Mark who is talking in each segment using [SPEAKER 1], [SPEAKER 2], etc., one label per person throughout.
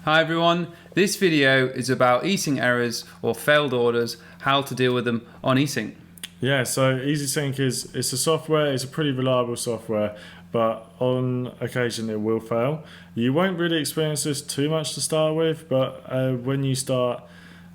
[SPEAKER 1] Hi everyone, this video is about Easync errors or failed orders, how to deal with them on Easync.
[SPEAKER 2] Yeah, so Easync it's a software, it's a pretty reliable software, but on occasion it will fail. You won't really experience this too much to start with, but when you start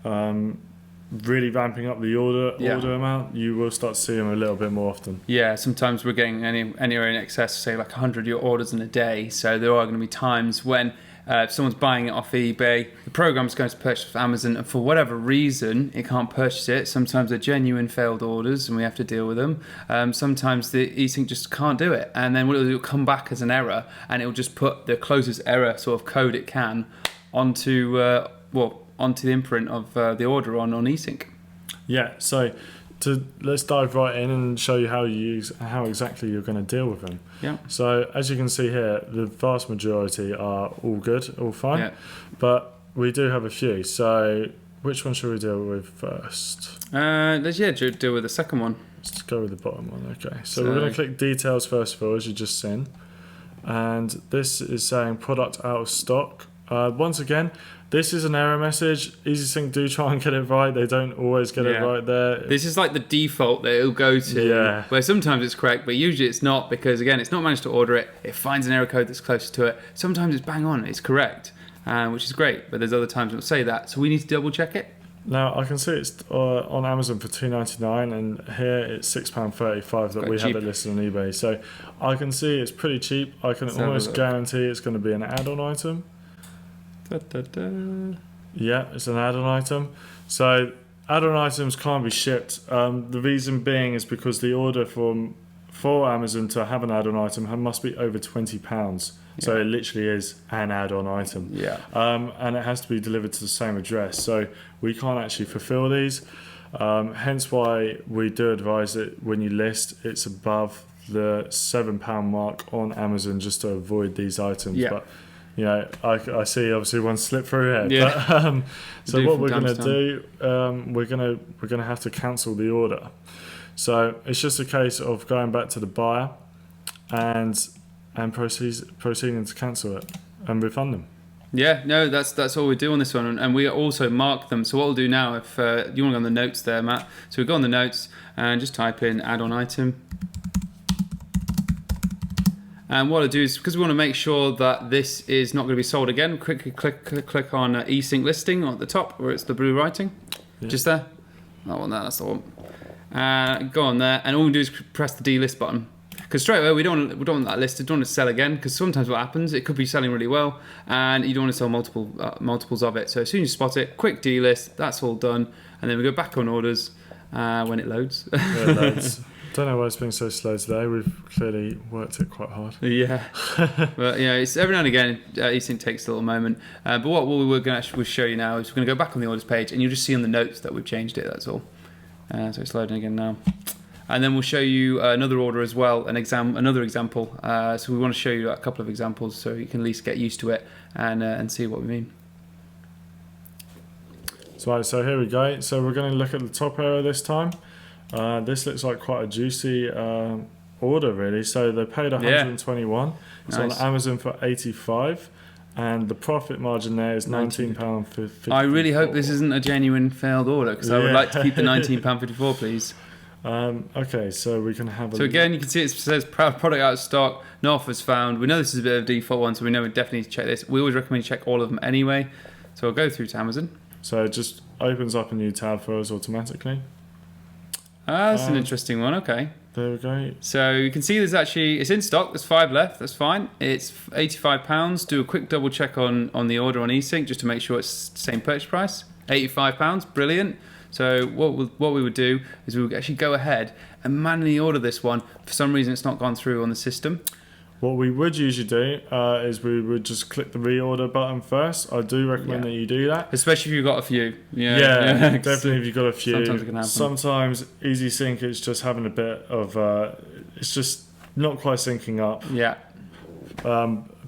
[SPEAKER 2] really ramping up the order amount, you will start to see them a little bit more often.
[SPEAKER 1] Yeah, sometimes we're getting anywhere in excess, say like 100 orders in a day, so there are going to be times when if someone's buying it off eBay, the program's going to purchase off Amazon, and for whatever reason, it can't purchase it. Sometimes they're genuine failed orders, and we have to deal with them. Sometimes the Easync just can't do it, and then it'll come back as an error, and it'll just put the closest error sort of code it can onto the imprint of the order on Easync.
[SPEAKER 2] Yeah, so let's dive right in and show you how exactly you're going to deal with them.
[SPEAKER 1] Yeah.
[SPEAKER 2] So as you can see here, the vast majority are all good, all fine.
[SPEAKER 1] Yeah.
[SPEAKER 2] But we do have a few. So which one should we deal with first?
[SPEAKER 1] Let's deal with the second one.
[SPEAKER 2] Let's go with the bottom one. Okay. So we're going to click details first of all, as you just seen, and this is saying product out of stock. Once again, this is an error message. Easync do try and get it right. They don't always get it right there.
[SPEAKER 1] This is like the default that it'll go to, where sometimes it's correct, but usually it's not, because again, it's not managed to order it. It finds an error code that's closer to it. Sometimes it's bang on, it's correct, which is great, but there's other times it'll say that. So we need to double check it.
[SPEAKER 2] Now I can see it's on Amazon for $2.99, and here it's £6.35 that we have it listed on eBay. So I can see it's pretty cheap. I can almost guarantee it's going to be an add-on item. Yeah, it's an add-on item. So add-on items can't be shipped. The reason being is because the order for Amazon to have an add-on item must be over £20. So it literally is an add-on item.
[SPEAKER 1] Yeah.
[SPEAKER 2] And it has to be delivered to the same address. So we can't actually fulfill these. Hence why we do advise that when you list, it's above the £7 mark on Amazon, just to avoid these items.
[SPEAKER 1] Yeah.
[SPEAKER 2] But you know, I see obviously one slip through here.
[SPEAKER 1] Yeah.
[SPEAKER 2] But, so what we're going to do, we're going to have to cancel the order. So it's just a case of going back to the buyer and proceeding to cancel it and refund them.
[SPEAKER 1] Yeah, no, that's all we do on this one, and we also mark them. So what we'll do now, if you want to go on the notes there, Matt, so we go on the notes and just type in add-on item. And what I'll do is, because we want to make sure that this is not going to be sold again, quickly click on Easync listing at the top where it's the blue writing. Yeah. Just there. That one there, that's the one. Go on there, and all we do is press the delist button. Because straight away we don't want that listed, don't want to sell again, because sometimes what happens, it could be selling really well, and you don't want to sell multiples of it. So as soon as you spot it, quick delist, that's all done, and then we go back on orders when it loads.
[SPEAKER 2] Yeah, it loads. Don't know why it's been so slow today. We've clearly worked it quite hard.
[SPEAKER 1] Yeah, but it's every now and again Easync takes a little moment. But what we're going to actually show you now is we're going to go back on the orders page, and you'll just see on the notes that we've changed it. That's all. So it's loading again now, and then we'll show you another order as well, another example. So we want to show you a couple of examples so you can at least get used to it and see what we mean.
[SPEAKER 2] So here we go. So we're going to look at the top error this time. This looks like quite a juicy order, really. So they paid 121. It's on Amazon for 85, and the profit margin there is £19.54.
[SPEAKER 1] I really hope this isn't a genuine failed order, because I would like to keep the £19.54, please.
[SPEAKER 2] Okay, so we can have.
[SPEAKER 1] So again, you can see it says product out of stock, no offers found. We know this is a bit of a default one, so we know we definitely need to check this. We always recommend you check all of them anyway. So we'll go through to Amazon.
[SPEAKER 2] So it just opens up a new tab for us automatically.
[SPEAKER 1] That's an interesting one. Okay.
[SPEAKER 2] There we go.
[SPEAKER 1] So you can see it's in stock. There's 5 left. That's fine. It's £85. Do a quick double check on the order on Easync just to make sure it's the same purchase price. £85. Brilliant. So what we would do is we would actually go ahead and manually order this one. For some reason, it's not gone through on the system.
[SPEAKER 2] What we would usually do is we would just click the reorder button first. I do recommend that you do that.
[SPEAKER 1] Especially if you've got a few.
[SPEAKER 2] Yeah, definitely if you've got a few.
[SPEAKER 1] Sometimes it can happen.
[SPEAKER 2] Sometimes Easync is just having a bit of, it's just not quite syncing up.
[SPEAKER 1] Yeah.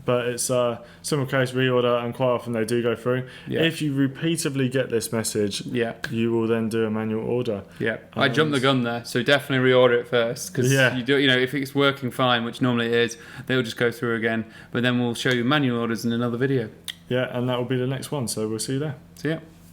[SPEAKER 2] But it's a simple case reorder, and quite often they do go through. Yeah. If you repeatedly get this message, you will then do a manual order.
[SPEAKER 1] Yeah, I jumped the gun there, so definitely reorder it first, because if it's working fine, which normally it is, they'll just go through again. But then we'll show you manual orders in another video.
[SPEAKER 2] Yeah, and that will be the next one. So we'll see you there.
[SPEAKER 1] See ya.